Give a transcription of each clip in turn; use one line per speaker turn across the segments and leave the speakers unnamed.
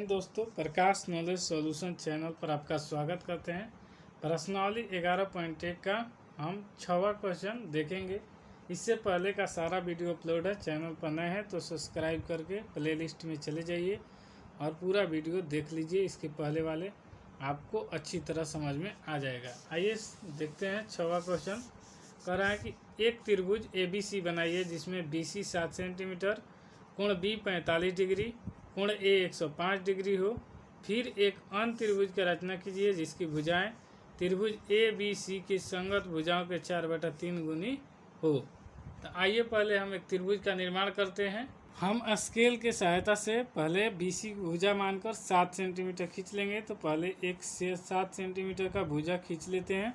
जैन दोस्तों, प्रकाश knowledge solution channel पर आपका स्वागत करते हैं। प्रश्नावली 11.1 का हम 6वां क्वेश्चन देखेंगे। इससे पहले का सारा वीडियो अपलोड है। चैनल पर नए हैं तो सब्सक्राइब करके प्लेलिस्ट में चले जाइए और पूरा वीडियो देख लीजिए। इसके पहले वाले आपको अच्छी तरह समझ में आ जाएगा। आइए देखते हैं 6वां क्वेश्चन। कह रहा है कि एक त्रिभुज ABC बनाइए जिसमें BC 7 सेंटीमीटर, कोण B 45 डिग्री, कोण A 105 डिग्री हो। फिर एक अन्य त्रिभुज की रचना कीजिए जिसकी भुजाएं त्रिभुज ABC की संगत भुजाओं के 4/3 गुनी हो। तो आइए पहले हम एक त्रिभुज का निर्माण करते हैं। हम स्केल के सहायता से पहले BC भुजा मानकर 7 सेंटीमीटर खींच लेंगे। तो पहले एक से 7 सेंटीमीटर का भुजा खींच लेते हैं।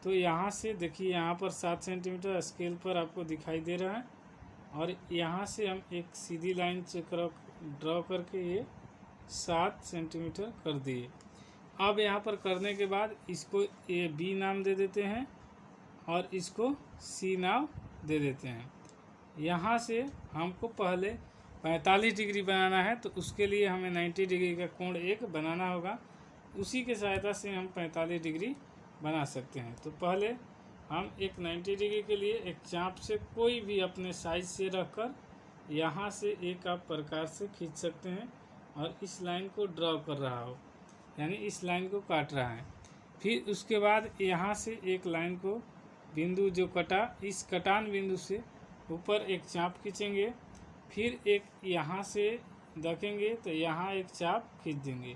तो यहाँ से देखिए, यहाँ पर 7 सेंटीमीटर स्केल पर आपको दिखाई दे रहा है और यहाँ से हम एक सीधी लाइन से ड्रॉ करके ये 7 सेंटीमीटर कर दिए। अब यहाँ पर करने के बाद इसको ये B नाम दे देते हैं और इसको C नाम दे देते हैं। यहाँ से हमको पहले 45 डिग्री बनाना है, तो उसके लिए हमें 90 डिग्री का कोण एक बनाना होगा। उसी के सहायता से हम 45 डिग्री बना सकते हैं। तो पहले हम एक 90 डिग्री के लिए एक चाप से कोई भी अपने साइज से रखकर यहाँ से एक आप प्रकार से खींच सकते हैं और इस लाइन को ड्रॉ कर रहा हो, यानी इस लाइन को काट रहा है। फिर उसके बाद यहाँ से एक लाइन को बिंदु जो कटा, इस कटान बिंदु से ऊपर एक चाप खींचेंगे। फिर एक यहाँ से देखेंगे तो यहाँ एक चाप खींच देंगे।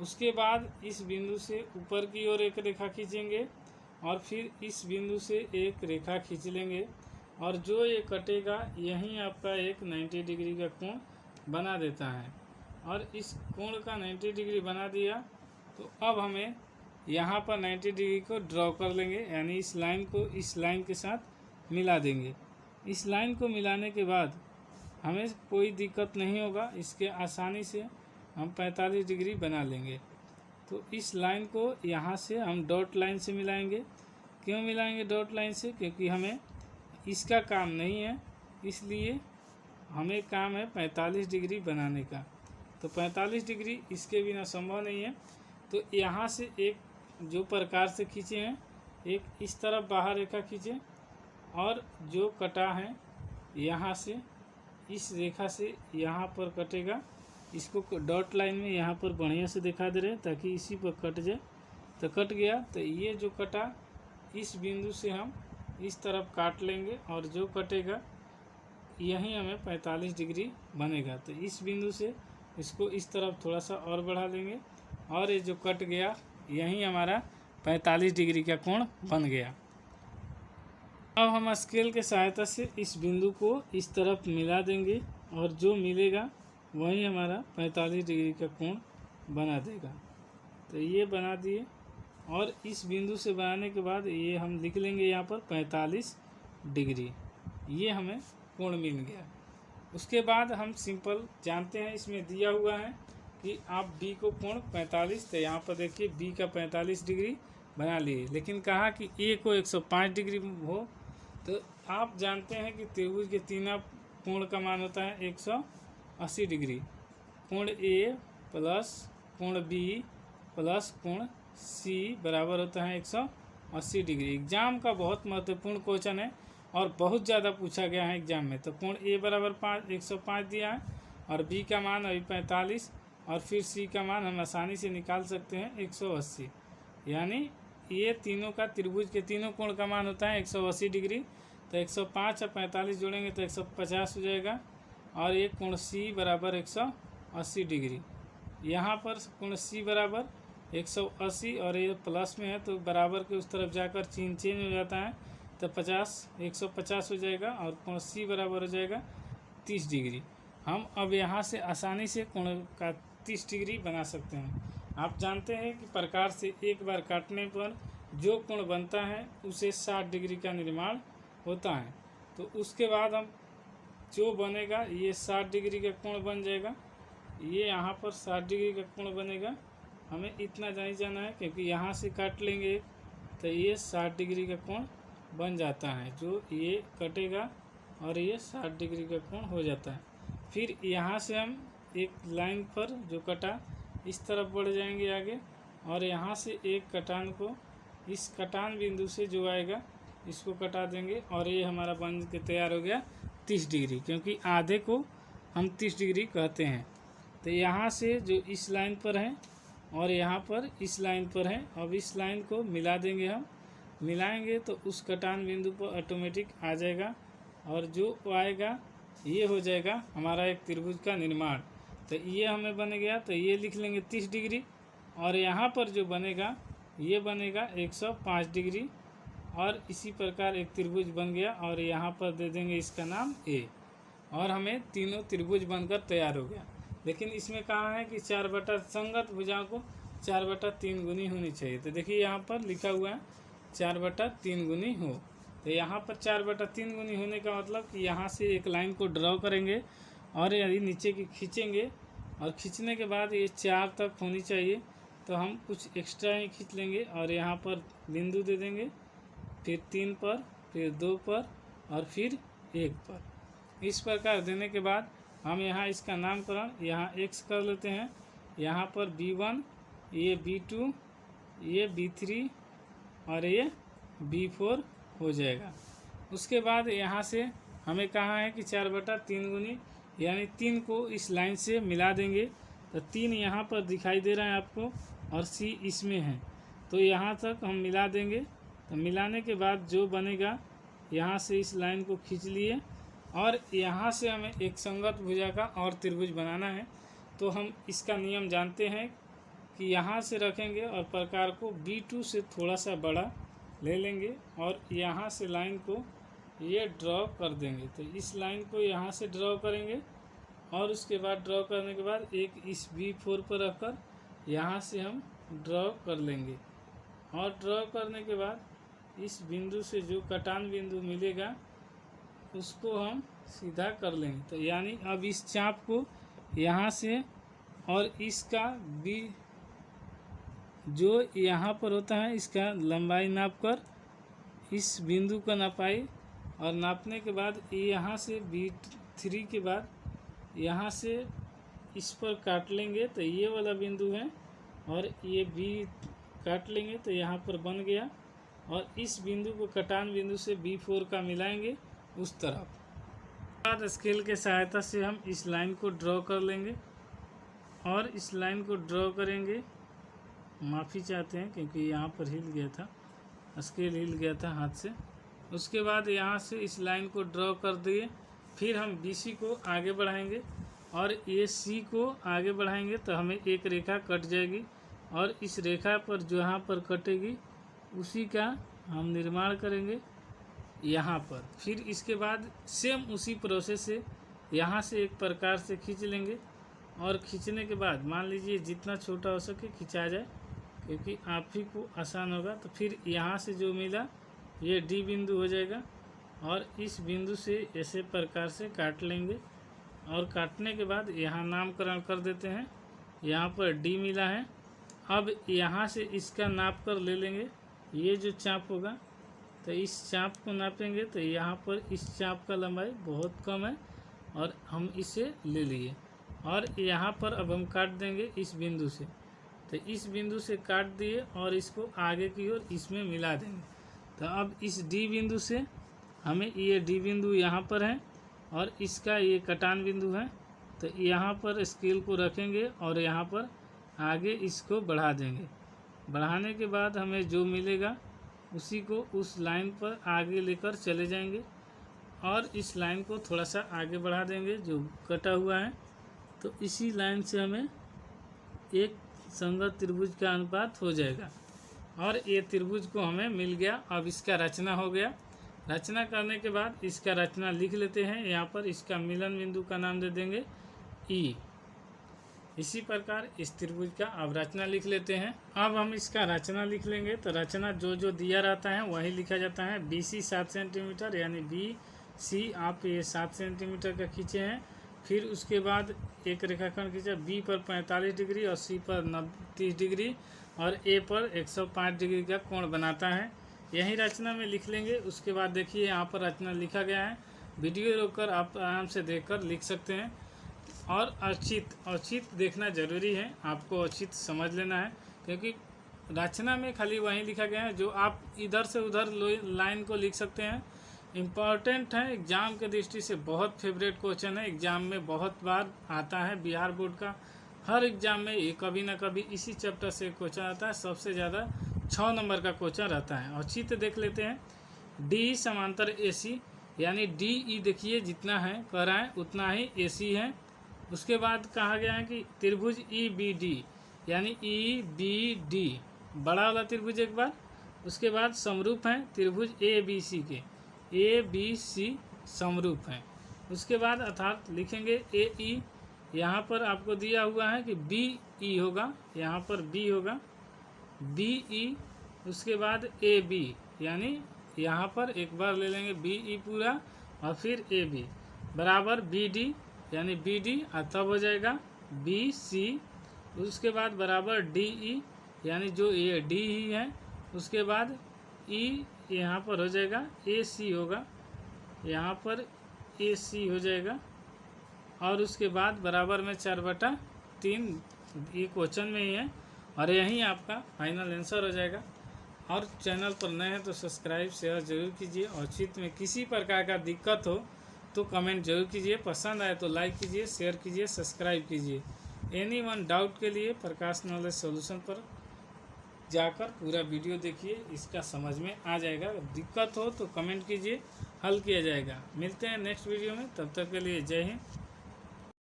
उसके बाद इस बिंदु से ऊपर की ओर एक रेखा खींचेंगे और फिर इस बिंदु से एक रेखा खींच लेंगे और जो ये कटेगा यहीं आपका एक 90 डिग्री का कोण बना देता है। और इस कोण का 90 डिग्री बना दिया तो अब हमें यहाँ पर 90 डिग्री को ड्रॉ कर लेंगे, यानी इस लाइन को इस लाइन के साथ मिला देंगे। इस लाइन को मिलाने के बाद हमें कोई दिक्कत नहीं होगा, इसके आसानी से हम 45 डिग्री बना लेंगे। तो इस लाइन को यहाँ से हम डॉट लाइन से मिलाएंगे। क्यों मिलाएंगे डॉट लाइन से? क्योंकि हमें इसका काम नहीं है, इसलिए हमें काम है 45 डिग्री बनाने का। तो 45 डिग्री इसके बिना संभव नहीं है। तो यहाँ से एक जो प्रकार से खींचे हैं, एक इस तरफ बाहर रेखा खींचे और जो कटा है यहाँ से इस रेखा से यहाँ पर कटेगा। इसको डॉट लाइन में यहाँ पर बढ़िया से दिखा दे रहे हैं ताकि इसी पर कट जाए। तो कट गया। तो ये जो कटा इस बिंदु से हम इस तरफ काट लेंगे और जो कटेगा यहीं हमें 45 डिग्री बनेगा। तो इस बिंदु से इसको इस तरफ थोड़ा सा और बढ़ा लेंगे और ये जो कट गया यहीं हमारा 45 डिग्री का कोण बन गया। अब हम स्केल के सहायता से इस बिंदु को इस तरफ मिला देंगे और जो मिलेगा वही हमारा 45 डिग्री का कोण बना देगा। तो ये बना दिए और इस बिंदु से बनाने के बाद ये हम लिख लेंगे यहाँ पर 45 डिग्री। ये हमें कोण मिल गया। उसके बाद हम सिंपल जानते हैं, इसमें दिया हुआ है कि आप B को कोण 45, तो यहाँ पर देखिए B का 45 डिग्री बना लिए, लेकिन कहा कि A को 105 डिग्री हो। तो आप जानते हैं कि त्रिभुज के तीनों कोण का मान होता है 180 डिग्री। कोण A प्लस कोण B प्लस कोण C बराबर होता है 180 डिग्री। एग्जाम का बहुत महत्वपूर्ण क्वेश्चन है और बहुत ज़्यादा पूछा गया है एग्जाम में। तो कोण A बराबर 105 दिया है और B का मान अभी 45 और फिर C का मान हम आसानी से निकाल सकते हैं 180। यानी ये तीनों का त्रिभुज के तीनों कोण का मान होता है 180 डिग्री। तो 105 और 45 जोड़ेंगे तो 150 हो जाएगा और ये कोण C बराबर 180 डिग्री। यहाँ पर कोण C बराबर 180 और ये प्लस में है तो बराबर के उस तरफ जाकर चिन्ह चेंज हो जाता है, तो 150 हो जाएगा और कोण C बराबर हो जाएगा 30 डिग्री। हम अब यहाँ से आसानी से कोण का 30 डिग्री बना सकते हैं। आप जानते हैं कि प्रकार से एक बार काटने पर जो कोण बनता है उसे 60 डिग्री का निर्माण होता है। तो उसके बाद हम जो बनेगा ये 60 डिग्री का कोण बन जाएगा। ये यहाँ पर 60 डिग्री का कोण बनेगा। हमें इतना जान जाना है क्योंकि यहाँ से काट लेंगे तो ये 60 डिग्री का कोण बन जाता है। जो ये कटेगा और ये 60 डिग्री का कोण हो जाता है। फिर यहाँ से हम एक लाइन पर जो कटा इस तरफ बढ़ जाएंगे आगे, और यहाँ से एक कटान को इस कटान बिंदु से जो आएगा इसको कटा देंगे, और ये हमारा बन के तैयार हो गया 30 डिग्री, क्योंकि आधे को हम 30 डिग्री कहते हैं। तो यहाँ से जो इस लाइन पर है और यहाँ पर इस लाइन पर है, अब इस लाइन को मिला देंगे हम। मिलाएंगे तो उस कटान बिंदु पर ऑटोमेटिक आ जाएगा, और जो आएगा ये हो जाएगा हमारा एक त्रिभुज का निर्माण। तो ये हमें बन गया, तो ये लिख लेंगे 30 डिग्री, और यहाँ पर जो बनेगा ये बनेगा 105 डिग्री, और इसी प्रकार एक त्रिभुज बन गया, और यहाँ पर दे देंगे इसका नाम ए, और हमें तीनों त्रिभुज बनकर तैयार हो गया। लेकिन इसमें कहा है कि 4/, संगत भुजाओं को 4/3 गुनी होनी चाहिए। तो देखिए यहाँ पर लिखा हुआ है 4/3 गुनी हो। तो यहाँ पर 4/3 गुनी होने का मतलब कि यहाँ से एक लाइन को ड्रॉ करेंगे, और यदि नीचे की खींचेंगे, और खींचने के बाद ये 4 तक होनी चाहिए, तो हम कुछ एक्स्ट्रा ही खींच लेंगे, और यहाँ पर बिंदु दे देंगे, फिर 3 पर, फिर 2 पर, और फिर 1 पर। इस प्रकार देने के बाद हम यहाँ इसका नामकरण यहाँ x कर लेते हैं, यहाँ पर B1, ये B2, ये B3 और ये B4 हो जाएगा। उसके बाद यहाँ से हमें कहा है कि 4/3 गुनी, यानी 3 को इस लाइन से मिला देंगे। तो 3 यहाँ पर दिखाई दे रहा है आपको, और C इसमें है, तो यहाँ तक हम मिला देंगे। तो मिलाने के बाद जो बनेगा, यहाँ से इस लाइन को खींच लिए, और यहाँ से हमें एक संगत भुजा का और त्रिभुज बनाना है। तो हम इसका नियम जानते हैं कि यहाँ से रखेंगे और प्रकार को B2 से थोड़ा सा बड़ा ले लेंगे, और यहाँ से लाइन को ये ड्रॉ कर देंगे। तो इस लाइन को यहाँ से ड्रॉ करेंगे, और उसके बाद ड्रॉ करने के बाद एक इस B4 पर रखकर यहाँ से हम ड्रॉ कर लेंगे, और ड्रॉ करने के बाद इस बिंदु से जो कटान बिंदु मिलेगा उसको हम सीधा कर लेंगे। तो यानी अब इस चाप को यहाँ से और इसका भी जो यहाँ पर होता है इसका लंबाई नापकर इस बिंदु का नापाई, और नापने के बाद यहाँ से B3 के बाद यहाँ से इस पर काट लेंगे। तो ये वाला बिंदु है, और ये B काट लेंगे, तो यहाँ पर बन गया। और इस बिंदु को कटान बिंदु से B4 का मिलाएंगे उस तरफ। बाद स्केल के सहायता से हम इस लाइन को ड्रॉ कर लेंगे, और इस लाइन को ड्रॉ करेंगे। माफ़ी चाहते हैं क्योंकि यहाँ पर हिल गया था, स्केल हिल गया था हाथ से। उसके बाद यहाँ से इस लाइन को ड्रॉ कर दिए, फिर हम BC को आगे बढ़ाएंगे, और ये C को आगे बढ़ाएंगे, तो हमें एक रेखा कट जाएगी, और इस रेखा पर जो यहाँ पर कटेगी उसी का हम निर्माण करेंगे यहाँ पर। फिर इसके बाद सेम उसी प्रोसेस से यहाँ से एक प्रकार से खींच लेंगे, और खींचने के बाद मान लीजिए जितना छोटा हो सके खिंचा जाए, क्योंकि आप ही को आसान होगा। तो फिर यहाँ से जो मिला ये D बिंदु हो जाएगा, और इस बिंदु से ऐसे प्रकार से काट लेंगे, और काटने के बाद यहाँ नामकरण कर देते हैं। यहाँ पर D मिला है, अब यहाँ से इसका नाप कर ले लेंगे। ये जो चाप होगा, तो इस चाप को नापेंगे, तो यहाँ पर इस चाप का लंबाई बहुत कम है, और हम इसे ले लिए, और यहाँ पर अब हम काट देंगे इस बिंदु से। तो इस बिंदु से काट दिए, और इसको आगे की ओर इसमें मिला देंगे। तो अब इस D बिंदु से हमें ये D बिंदु यहाँ पर है, और इसका ये कटान बिंदु है। तो यहाँ पर स्केल को रखेंगे, और यहाँ पर आगे इसको बढ़ा देंगे। बढ़ाने के बाद हमें जो मिलेगा उसी को उस लाइन पर आगे लेकर चले जाएंगे, और इस लाइन को थोड़ा सा आगे बढ़ा देंगे जो कटा हुआ है। तो इसी लाइन से हमें एक संगत त्रिभुज का अनुपात हो जाएगा, और ये त्रिभुज को हमें मिल गया। अब इसका रचना हो गया। रचना करने के बाद इसका रचना लिख लेते हैं। यहाँ पर इसका मिलन बिंदु का नाम दे देंगे E। इसी प्रकार इस त्रिभुज का अब रचना लिख लेते हैं। अब हम इसका रचना लिख लेंगे। तो रचना जो जो दिया रहता है वही लिखा जाता है। BC 7 सेंटीमीटर, यानी BC आप ये 7 सेंटीमीटर का खींचे हैं। फिर उसके बाद एक रेखाखंड खींचा B पर 45 डिग्री और C पर 30 डिग्री और A पर 105 डिग्री का कोण बनाता है। यही रचना में लिख लेंगे। उसके बाद देखिए यहाँ पर रचना लिखा गया है। वीडियो रोककर आप आराम से देखकर लिख सकते हैं। और औचित देखना जरूरी है, आपको औचित समझ लेना है, क्योंकि रचना में खाली वही लिखा गया है जो आप इधर से उधर लाइन को लिख सकते हैं। इम्पॉर्टेंट है, एग्ज़ाम के दृष्टि से बहुत फेवरेट क्वेश्चन है, एग्ज़ाम में बहुत बार आता है। बिहार बोर्ड का हर एग्ज़ाम में ये कभी ना कभी इसी चैप्टर से क्वेश्चन आता है, सबसे ज़्यादा 6 नंबर का क्वेश्चन रहता है। और चित्र देख लेते हैं, डी समांतर ए सी, यानी डी ई देखिए जितना है कह रहा है उतना ही ए सी है। उसके बाद कहा गया है कि त्रिभुज ई बी डी, यानी ई बी डी बड़ा वाला त्रिभुज एक बार। उसके बाद समरूप हैं त्रिभुज ए बी सी के, ए बी सी समरूप हैं। उसके बाद अर्थात लिखेंगे ए ई, यहाँ पर आपको दिया हुआ है कि बी ई होगा, यहाँ पर बी होगा, बी ई। उसके बाद ए बी, यानी यहाँ पर एक बार ले लेंगे बी ई पूरा और फिर ए बी बराबर बी डी, यानी बी डी तब हो जाएगा बी सी। उसके बाद बराबर डी ई, यानी जो ये डी ही है। उसके बाद ई यहाँ पर हो जाएगा ए सी होगा, यहाँ पर ए सी हो जाएगा। और उसके बाद बराबर में 4/3, ये क्वेश्चन में ही है और यही आपका फाइनल आंसर हो जाएगा। और चैनल पर नए हैं तो सब्सक्राइब शेयर जरूर कीजिए। और चित्र में किसी प्रकार का दिक्कत हो तो कमेंट जरूर कीजिए, पसंद आए तो लाइक कीजिए, शेयर कीजिए, सब्सक्राइब कीजिए। एनी वन डाउट के लिए प्रकाश नॉलेज सॉल्यूशन पर जाकर पूरा वीडियो देखिए, इसका समझ में आ जाएगा। दिक्कत हो तो कमेंट कीजिए, हल किया जाएगा। मिलते हैं नेक्स्ट वीडियो में, तब तक के लिए जय हिंद।